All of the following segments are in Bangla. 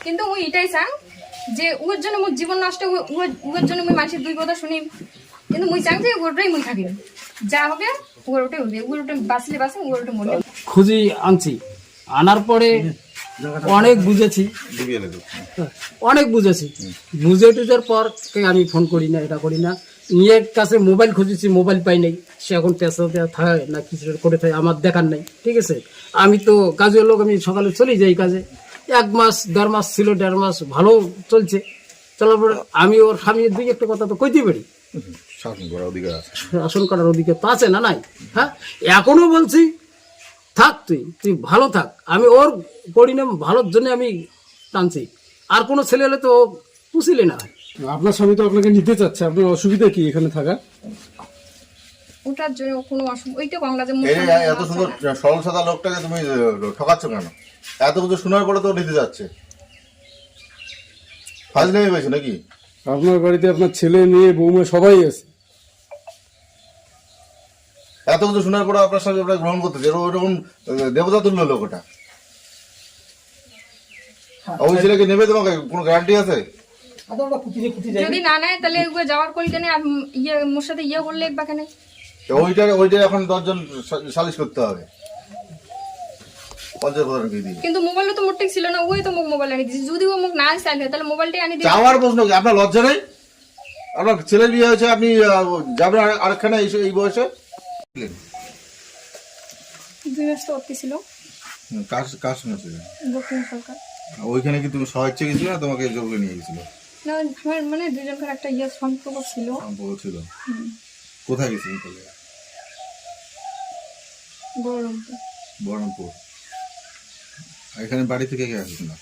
কিন্তু মুই এটাই চাং যে ওর জন্য মোর জীবন নষ্ট, ওর জন্য মুই মানুষের দুই কথা শুনি, কিন্তু মুই চাং যে ওটাই মুই থাকি, যা হবে ওর ওটাই হবে, ওর ওটা বাঁচলে বাঁচে, ওর ওটা মরে। খুঁজি আনছি, আনার পরে অনেক বুঝেছি, অনেক বুঝেছি, বুঝে টুঝার পর আমি ফোন করি না, এটা করি না। মেয়ের কাছে মোবাইল খুঁজেছি, মোবাইল পাই নাই, সে এখন পেশাতে থাকে না কিছু করে থাকে, আমার দেখার নাই। ঠিক আছে, আমি তো কাজের লোক, আমি সকালে চলে যাই কাজে। 1 মাস 1.5 মাস ছিল, 1.5 মাস ভালো চলছে। চলার পরে আমি ওর স্বামীর দুই একটা কথা তো কইতে পারি, শাসন করার অধিকার তো আছে না নাই? হ্যাঁ, এখনো বলছি থাক, তুই ভালো থাক, আমি ওর পরিণাম ভালোর জন্য আমি টানছি। আর কোনো ছেলে হলে তো পুষিলে না। আপনার স্বামী তো আপনাকে নিতে চাচ্ছে, আপনার অসুবিধা কি এখানে থাকা? ওটার জন্য কোনো অসুবিধা, ওইটা বাংলা যে এত সুন্দর সরল সাদা লোকটাকে তুমি ঠকাচ্ছ কেন? এত কিছু শোনার পরে তো নিতে যাচ্ছে, ফাজলামি হয়েছে নাকি? আপনার বাড়িতে আপনার ছেলে মেয়ে বৌমা সবাই আছে, এত কিছু শোনার পরে আপনার সাথে ওটা গ্রহণ করতে ওরকম দেবতা তুল্য লোক ওটা। ওই ছেলেকে নেবে তোমাকে কোনো গ্যারান্টি আছে? যদি না নেয় তাহলে যাওয়ার করি কেন, ইয়ে মোর সাথে ইয়ে করলে বা কেন? ওইটা এখন 10 জন সালিশ করতে হবে পঞ্চায়েত প্রধানকে দিয়ে। কিন্তু মোবাইলও তো মোর ঠিক ছিল না, ওই তো মোক মোবাইল আনি দিয়েছে। যদি ও মোক না চাইলে তাহলে মোবাইলটাই আনি দিই। যাওয়ার প্রশ্ন কি? আপনার লজ্জা নেই? আপনার ছেলের বিয়ে হয়েছে, আপনি যাবেন আরেকখানে এই বয়সে? 2 মাস তো অতি ছিল। কার সঙ্গে ছিলেন? দক্ষিণ সরকার। ওইখানে কি তুমি স্বেচ্ছা গেছিল না তোমাকে জোর করে নিয়ে গেছিল? না, আমার মানে দুজনকার একটা ইয়ে সম্পর্ক ছিল। ছিল। কোথায় গেছিলেন তাহলে? বহরমপুর। বহরমপুর। এখানে বাড়ি থেকে কে আসে না?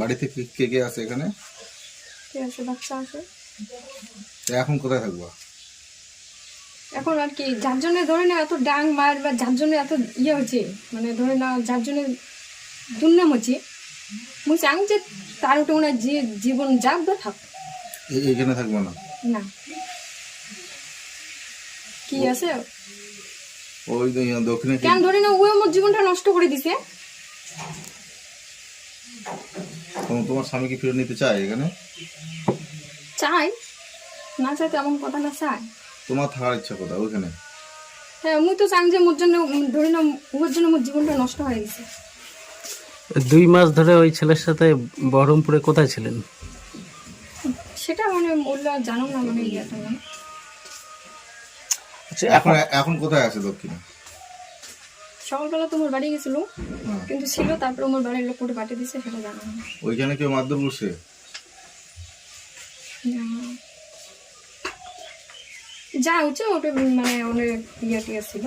বাড়ি থেকে কে আছে এখানে? কে আছে? বাচ্চা আছে। এখন কোথায় থাকবো? এখন আর কি, যার জন্য ধরে না এত ডাং মার, বা যার জন্য এত ইয়ে হচ্ছে, মানে ধরে না যার জন্য দুর্নাম হচ্ছে, মুই চাং যে তার ওটা ওনার যে জীবন যাক বা থাক। এখানে থাকবো না? না, কি আছে ওই দক্ষিণে কেন ধরে না ও আমার জীবনটা নষ্ট করে দিছে। তোমার স্বামী কি ফিরে নিতে চায় এখানে? চাই না, চাই তেমন কথা না, চাই। তোমার থাকার ইচ্ছা কোথায় ওইখানে? হ্যাঁ, মুই তো চাং যে মোর জন্য ধরে না ওর জন্য মোর জীবনটা নষ্ট হয়ে গেছে। 2 মাস ধরে ওই ছেলের সাথে বহরমপুরে কোথায় ছিলেন? সেটা মানে ওগুলো জানো না, মানে ইয়েটা না। এখন কোথায় আছে দক্ষিণে? সকালবেলা তো মোর বাড়ি গেছিল, কিন্তু ছিল, তারপরে মোর বাড়ির লোক করে পাঠিয়ে দিছে, সেটা জানো না। ওইখানে কেউ মারধর করছে? যা হচ্ছে ওটা মানে অনেক ইয়ে টিয়া ছিল।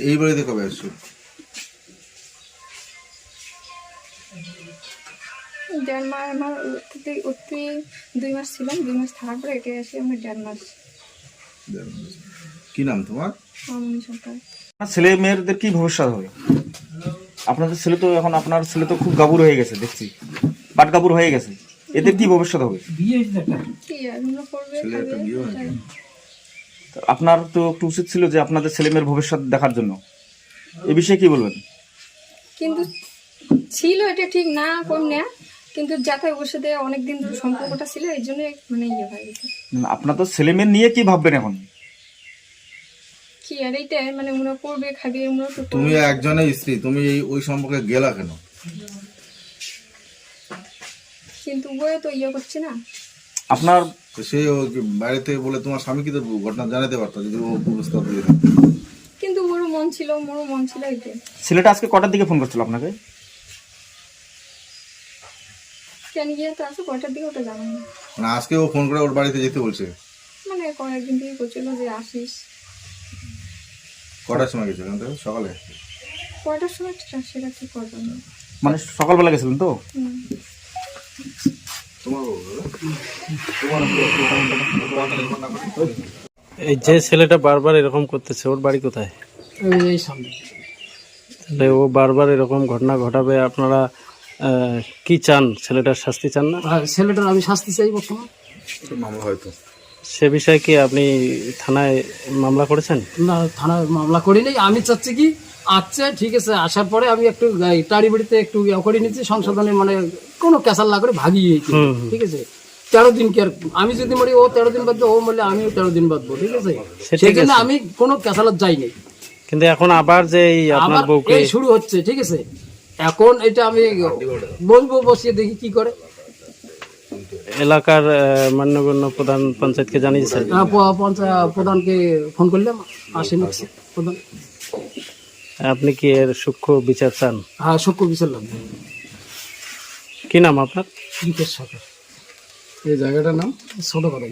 এই বাড়িতে কবে আসছো? 1.5 মাস আমার অতি 2 মাস ছিলাম, 2 মাস থাকার পরে এটা এসে আমি 1.5 মাস। কি নাম তোমার? মামনি সরকার। ছেলে মেয়েদের কি ভবিষ্যৎ হবে? আপনাদের ছেলে তো এখন, আপনার ছেলে তো খুব গাভুর হয়ে গেছে দেখছি, পাট গাভুর হয়ে গেছে, এদের কি ভবিষ্যৎ হবে? কি আর আমরা করবে, খাবে। আপনার তো একটু উচিত ছিল যে আপনাদের ছেলে মেয়ের ভবিষ্যৎ দেখার জন্য। এ বিষয়ে কি বলবেন? কিন্তু ছিল এটা ঠিক না, কম না, কিন্তু যাতে ওর সাথে অনেকদিন ধরে সম্পর্কটা ছিল, এই জন্য মানে ইয়ে হয়ে গেছে। আপনার তো ছেলে মেয়ে নিয়ে কি ভাববেন এখন? কি আর এইটাই মানে ওরা করবে, খাবে, ওরা তো করবে। তুমি একজনের স্ত্রী, তুমি ওই সম্পর্কে গেলা কেন? কিন্তু ওই তো ইয়ে করছে না। আপনার সে বাইরে থেকে বলে তোমার স্বামী কি তো ঘটনা জানাতে পারতো যদি ও প্রস্তাব দিয়ে। কিন্তু মোরও মন ছিল এইটাই। ছেলেটা আজকে কটার দিকে ফোন করছিল আপনাকে? কেন গিয়ে তো আছে কয়টার দিকে ওটা জানো না। মানে আজকে ও ফোন করে ওর বাড়িতে যেতে বলছে? মানে কয়েকদিন থেকে বলছিল যে আসিস। কটার সময় গেছে এখান থেকে? সকালে? কয়টার সময় সেটা ঠিক করবো না। মানে সকালবেলা গেছিলেন তো? এই যে ছেলেটা বারবার এরকম করতেছে, ওর বাড়ি কোথায়? এই সামনে। তাহলে ও বারবার এরকম ঘটনা ঘটাবে, আপনারা কি চান? ছেলেটার শাস্তি চান না? ছেলেটার আমি শাস্তি চাই বর্তমান। মামলা হয়তো সে বিষয়ে কি আপনি থানায় মামলা করেছেন? না, থানায় মামলা করি নাই। আমি চাচ্ছি কি আচ্ছা ঠিক আছে, আসার পরে আমি একটু টাড়ি বাড়িতে একটু ইয়ে করে নিচ্ছি সংশোধনে, মানে কোনো ক্যাসাল না করে ভাগিয়ে ঠিক আছে। 13 দিন কি আর, আমি যদি মরি ও 13 দিন বাঁধবো, ও মরলে আমিও 13 দিন বাঁধবো, ঠিক আছে। সেই জন্য আমি কোনো ক্যাসালত যাইনি। কিন্তু এখন আবার যে এই আপনার আবার বউকে এই শুরু হচ্ছে, ঠিক আছে। এখন এটা আমি বলবো, বসিয়ে দেখি কি করে। এলাকার মান্যগণ্য প্রধান পঞ্চায়েতকে জানিয়েছেন? পঞ্চায়েত প্রধানকে ফোন করলাম, আসে নিচ্ছে প্রধান। আপনি কি এর সূক্ষ্ম বিচার চান? হ্যাঁ, সূক্ষ্ম বিচার লাগবে। কি নাম আপনার? বিকেশ সরকার। এই জায়গাটার নাম ছোট কথা।